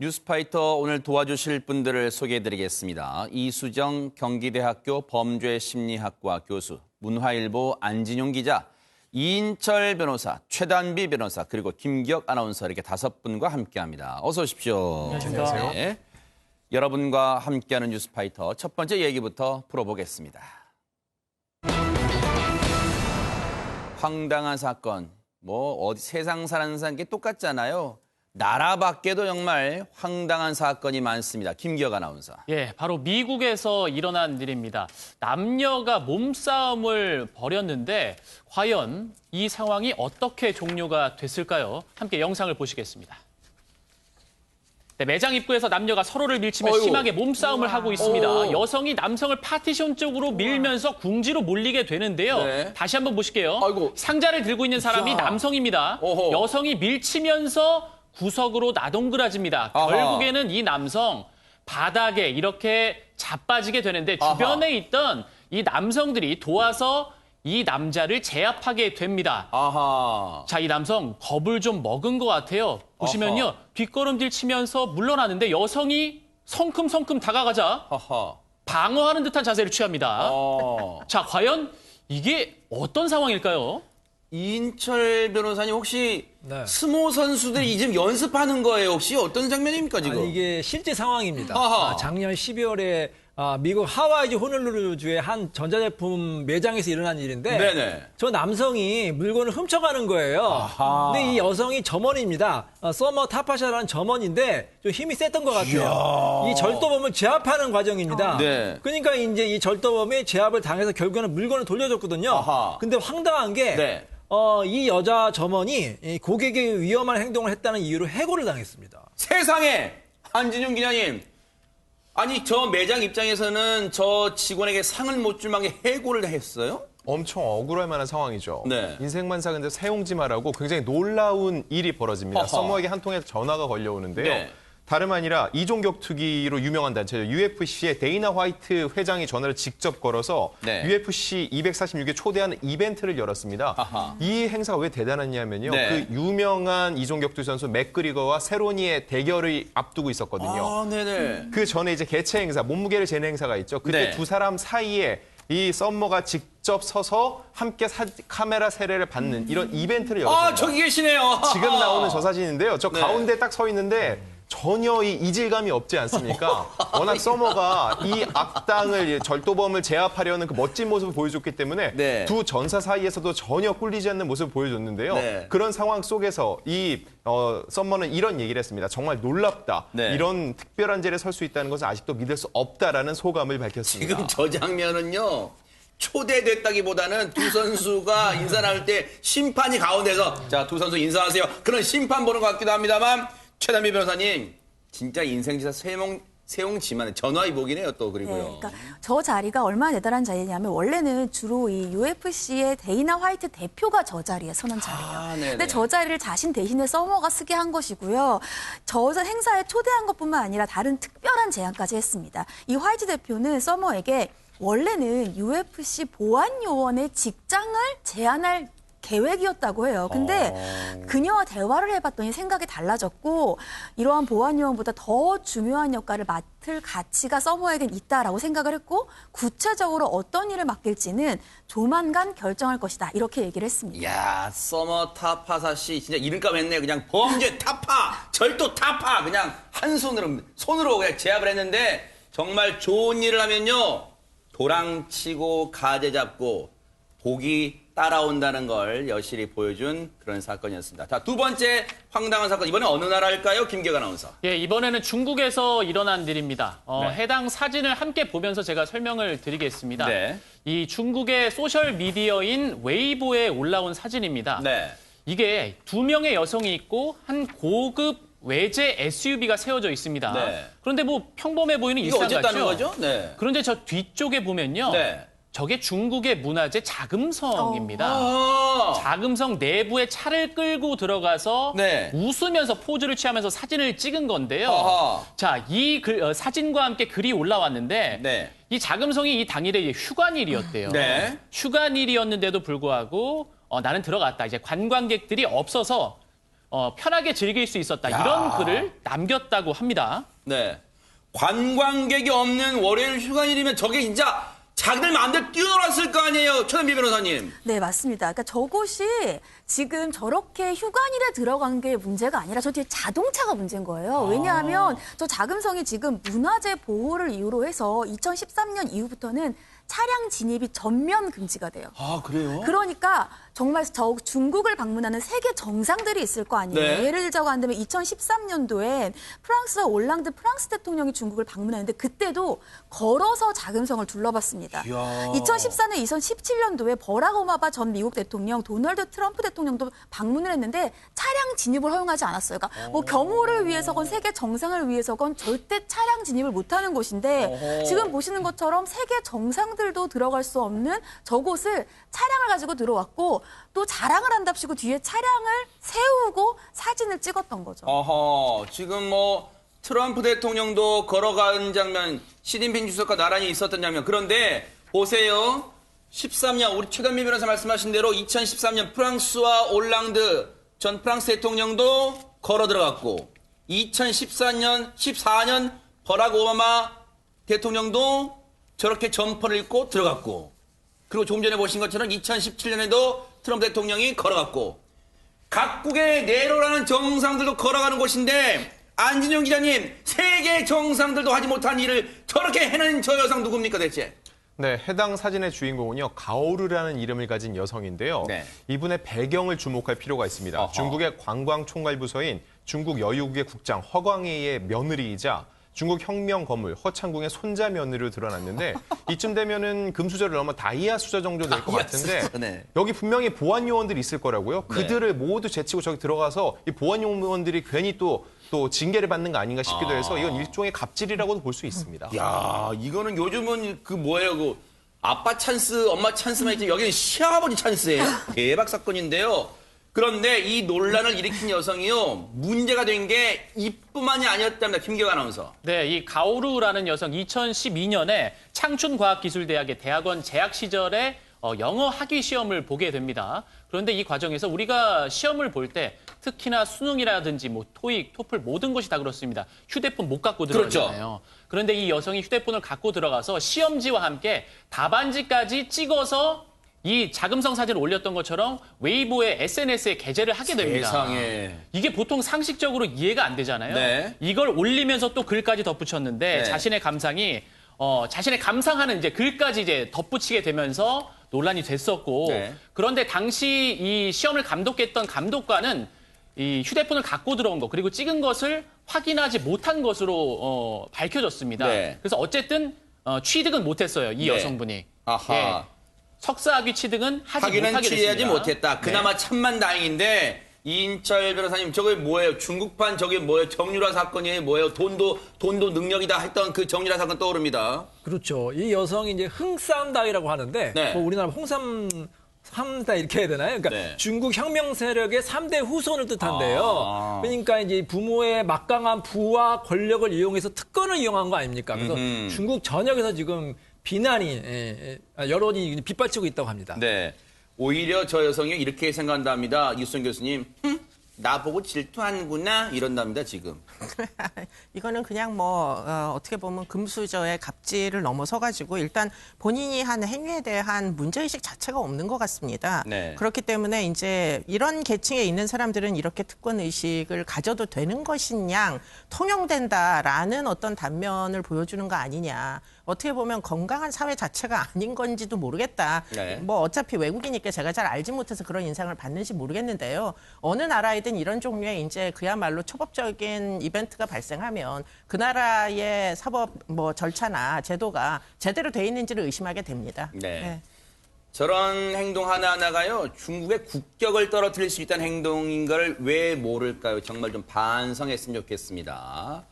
뉴스파이터 오늘 도와주실 분들을 소개해드리겠습니다. 이수정 경기대학교 범죄심리학과 교수, 문화일보 안진용 기자, 이인철 변호사, 최단비 변호사, 그리고 김기혁 아나운서 이렇게 5분과 함께합니다. 어서 오십시오. 안녕하세요. 네. 여러분과 함께하는 뉴스파이터 첫 번째 얘기부터 풀어보겠습니다. 황당한 사건, 어디 세상 사는 사는 게 똑같잖아요. 나라 밖에도 정말 황당한 사건이 많습니다. 김기혁 아나운서. 예, 바로 미국에서 일어난 일입니다. 남녀가 몸싸움을 벌였는데 과연 이 상황이 어떻게 종료가 됐을까요? 함께 영상을 보시겠습니다. 네, 매장 입구에서 남녀가 서로를 밀치며 심하게 몸싸움을 하고 있습니다. 여성이 남성을 파티션 쪽으로 밀면서 궁지로 몰리게 되는데요. 네. 다시 한번 보실게요. 아이고. 상자를 들고 있는 사람이 남성입니다. 어허. 여성이 밀치면서 구석으로 나동그라집니다. 아하. 결국에는 이 남성 바닥에 이렇게 자빠지게 되는데 주변에 있던 이 남성들이 도와서 이 남자를 제압하게 됩니다. 아하. 자, 이 남성 겁을 좀 먹은 것 같아요. 보시면요. 아하. 뒷걸음질 치면서 물러나는데 여성이 성큼성큼 다가가자 하하. 방어하는 듯한 자세를 취합니다. 자, 과연 이게 어떤 상황일까요? 이인철 변호사님 혹시 네. 스모 선수들이 지금 연습하는 거예요? 혹시 어떤 장면입니까 지금? 아니, 이게 실제 상황입니다. 아하. 작년 12월에 미국 하와이주 호놀루루주의 한 전자제품 매장에서 일어난 일인데 네네. 저 남성이 물건을 훔쳐가는 거예요. 아하. 근데 이 여성이 점원입니다. 서머 타파샤라는 점원인데 좀 힘이 셌던 것 같아요. 이 절도범을 제압하는 과정입니다. 네. 그러니까 이제 이 절도범이 제압을 당해서 결국에는 물건을 돌려줬거든요. 아하. 근데 황당한 게 네. 이 여자 점원이 이 고객의 위험한 행동을 했다는 이유로 해고를 당했습니다. 세상에 안진용 기자님. 아니 저 매장 입장에서는 저 직원에게 상을 못 줄 만한 해고를 했어요? 엄청 억울할 만한 상황이죠. 네. 인생만 사는데 세용지 마라고 굉장히 놀라운 일이 벌어집니다. 허허. 서머에게 한 통의 전화가 걸려오는데요. 네. 다름 아니라 이종격투기로 유명한 단체죠. UFC의 데이나 화이트 회장이 전화를 직접 걸어서 네. UFC 246에 초대하는 이벤트를 열었습니다. 아하. 이 행사가 왜 대단했냐면요. 네. 그 유명한 이종격투기 선수 맥그리거와 세로니의 대결을 앞두고 있었거든요. 아, 네네. 그 전에 이제 개최 행사, 몸무게를 재는 행사가 있죠. 그때 네. 두 사람 사이에 이 썸머가 직접 서서 함께 카메라 세례를 받는 이런 이벤트를 열었습니다. 아, 저기 계시네요. 지금 나오는 저 사진인데요. 저 네. 가운데 딱 서 있는데 전혀 이 이질감이 없지 않습니까? 워낙 서머가 이 악당을, 절도범을 제압하려는 그 멋진 모습을 보여줬기 때문에 네. 두 전사 사이에서도 전혀 꿀리지 않는 모습을 보여줬는데요. 네. 그런 상황 속에서 이 서머는 이런 얘기를 했습니다. 정말 놀랍다. 네. 이런 특별한 자리에 설 수 있다는 것은 아직도 믿을 수 없다라는 소감을 밝혔습니다. 지금 저 장면은요. 초대됐다기보다는 두 선수가 인사 나눌 때 심판이 가운데서 자, 두 선수 인사하세요. 그런 심판 보는 것 같기도 합니다만 최단비 변호사님 진짜 인생지사 세용지만 전화위복이네요 또 그리고요. 네, 그러니까 저 자리가 얼마나 대단한 자리냐면 원래는 주로 이 UFC의 데이나 화이트 대표가 저 자리에 서는 자리예요. 네네. 근데 저 자리를 자신 대신에 서머가 쓰게 한 것이고요. 저 행사에 초대한 것뿐만 아니라 다른 특별한 제안까지 했습니다. 이 화이트 대표는 서머에게 원래는 UFC 보안 요원의 직장을 제안할 계획이었다고 해요. 근데 그녀와 대화를 해봤더니 생각이 달라졌고 이러한 보안 요원보다 더 중요한 역할을 맡을 가치가 서머에겐 있다라고 생각을 했고 구체적으로 어떤 일을 맡길지는 조만간 결정할 것이다. 이렇게 얘기를 했습니다. 이야, 서머 타파사 씨 진짜 이름값 했네. 그냥 범죄 타파, 절도 타파 그냥 한 손으로 그냥 제압을 했는데 정말 좋은 일을 하면요. 도랑치고 가재 잡고 복이 따라온다는 걸 여실히 보여준 그런 사건이었습니다. 자, 두 번째 황당한 사건. 이번엔 어느 나라일까요? 김기혁 아나운서. 예, 이번에는 중국에서 일어난 일입니다. 네. 해당 사진을 함께 보면서 제가 설명을 드리겠습니다. 네. 이 중국의 소셜 미디어인 웨이보에 올라온 사진입니다. 네. 이게 2명의 여성이 있고 한 고급 외제 SUV가 세워져 있습니다. 네. 그런데 평범해 보이는 이거 일상 어쨌다는 같죠? 거죠? 네. 그런데 저 뒤쪽에 보면요. 네. 저게 중국의 문화재 자금성입니다. 아, 자금성 내부에 차를 끌고 들어가서 네. 웃으면서 포즈를 취하면서 사진을 찍은 건데요. 아하. 자, 이 사진과 함께 글이 올라왔는데 네. 이 자금성이 이 당일에 이제 휴관일이었대요. 네. 휴관일이었는데도 불구하고 나는 들어갔다. 이제 관광객들이 없어서 편하게 즐길 수 있었다. 이런 글을 남겼다고 합니다. 네. 관광객이 없는 월요일 휴관일이면 저게 진짜 자기들 마음대로 뛰어놀았을 거 아니에요, 최단비 변호사님. 네, 맞습니다. 그러니까 저곳이 지금 저렇게 휴관일에 들어간 게 문제가 아니라 저 뒤에 자동차가 문제인 거예요. 왜냐하면 저 자금성이 지금 문화재 보호를 이유로 해서 2013년 이후부터는 차량 진입이 전면 금지가 돼요. 아, 그래요? 그러니까 정말 저 중국을 방문하는 세계 정상들이 있을 거 아니에요. 네. 예를 들자고 한다면 2013년도엔 프랑스와 올랑드 프랑스 대통령이 중국을 방문했는데 그때도 걸어서 자금성을 둘러봤습니다. 이야. 2014년, 2017년도에 버락 오바마 전 미국 대통령, 도널드 트럼프 대통령도 방문을 했는데 차량 진입을 허용하지 않았어요. 그러니까 뭐 겸호를 위해서건 세계 정상을 위해서건 절대 차량 진입을 못하는 곳인데 지금 보시는 것처럼 세계 정상들도 들어갈 수 없는 저곳을 차량을 가지고 들어왔고 또 자랑을 한답시고 뒤에 차량을 세우고 사진을 찍었던 거죠. 어허, 지금 뭐 트럼프 대통령도 걸어가는 장면, 시진핑 주석과 나란히 있었던 장면. 그런데 보세요. 13년 우리 최단비 변호사 말씀하신 대로 2013년 프랑스와 올랑드 전 프랑스 대통령도 걸어 들어갔고 2014년 14년 버락 오바마 대통령도 저렇게 점퍼를 입고 들어갔고 그리고 조금 전에 보신 것처럼 2017년에도 트럼프 대통령이 걸어갔고 각국의 네로라는 정상들도 걸어가는 곳인데 안진용 기자님, 세계 정상들도 하지 못한 일을 저렇게 해낸 저 여성 누굽니까 대체? 네, 해당 사진의 주인공은요, 가오르라는 이름을 가진 여성인데요. 네. 이분의 배경을 주목할 필요가 있습니다. 어허. 중국의 관광총괄부서인 중국 여유국의 국장 허광해의 며느리이자 중국 혁명 거물 허창궁의 손자 며느리로 드러났는데 이쯤 되면은 금수저를 넘어 다이아 수저 정도 될 것 다이아 같은데 수저, 네. 여기 분명히 보안 요원들이 있을 거라고요. 그들을 모두 제치고 저기 들어가서 이 보안 요원들이 괜히 또 징계를 받는 거 아닌가 싶기도 해서 이건 일종의 갑질이라고도 볼 수 있습니다. 야, 이거는 요즘은 그 뭐예요? 그 아빠 찬스, 엄마 찬스만 있지 여기는 시아버지 찬스예요. 대박 사건인데요. 그런데 이 논란을 일으킨 여성이요. 문제가 된 게 이뿐만이 아니었답니다. 김기화 아나운서. 네, 이 가오루라는 여성 2012년에 창춘과학기술대학의 대학원 재학 시절에 영어 학위 시험을 보게 됩니다. 그런데 이 과정에서 우리가 시험을 볼 때 특히나 수능이라든지 뭐 토익, 토플 모든 것이 다 그렇습니다. 휴대폰 못 갖고 들어가잖아요. 그렇죠. 그런데 이 여성이 휴대폰을 갖고 들어가서 시험지와 함께 답안지까지 찍어서 이 자금성 사진을 올렸던 것처럼 웨이보의 SNS에 게재를 하게 됩니다. 세상에. 이게 보통 상식적으로 이해가 안 되잖아요. 네. 이걸 올리면서 또 글까지 덧붙였는데 네. 자신의 감상이 자신의 감상하는 이제 글까지 이제 덧붙이게 되면서 논란이 됐었고 네. 그런데 당시 이 시험을 감독했던 감독관은 이 휴대폰을 갖고 들어온 것 그리고 찍은 것을 확인하지 못한 것으로 밝혀졌습니다. 네. 그래서 어쨌든 취득은 못했어요. 이 네. 여성분이. 아하. 예. 석사학위 취득은 하지 하기는 못하게 됐습니다. 취하지 못했다. 그나마 네. 천만 다행인데 이인철 변호사님 저게 뭐예요? 중국판 저게 뭐예요? 정유라 사건이 뭐예요? 돈도 능력이다 했던 그 정유라 사건 떠오릅니다. 그렇죠. 이 여성이 이제 흥쌈다이라고 하는데 네. 뭐 우리나라 홍삼 삼다 이렇게 해야 되나요? 그러니까 네. 중국 혁명 세력의 3대 후손을 뜻한데요. 아. 그러니까 이제 부모의 막강한 부와 권력을 이용해서 특권을 이용한 거 아닙니까? 그래서 중국 전역에서 지금 비난이 여론이 빗발치고 있다고 합니다. 네. 오히려 저 여성이 이렇게 생각한답니다. 유승 교수님. 나보고 질투하는구나 이런답니다 지금. 이거는 그냥 어떻게 보면 금수저의 갑질을 넘어서가지고 일단 본인이 한 행위에 대한 문제의식 자체가 없는 것 같습니다. 네. 그렇기 때문에 이제 이런 계층에 있는 사람들은 이렇게 특권의식을 가져도 되는 것이냐 통용된다라는 어떤 단면을 보여주는 거 아니냐. 어떻게 보면 건강한 사회 자체가 아닌 건지도 모르겠다. 네. 뭐 어차피 외국이니까 제가 잘 알지 못해서 그런 인상을 받는지 모르겠는데요. 어느 나라이든 이런 종류의 이제 그야말로 초법적인 이벤트가 발생하면 그 나라의 사법 절차나 제도가 제대로 돼 있는지를 의심하게 됩니다. 네. 저런 행동 하나하나가요 중국의 국격을 떨어뜨릴 수 있다는 행동인 걸 왜 모를까요? 정말 좀 반성했으면 좋겠습니다.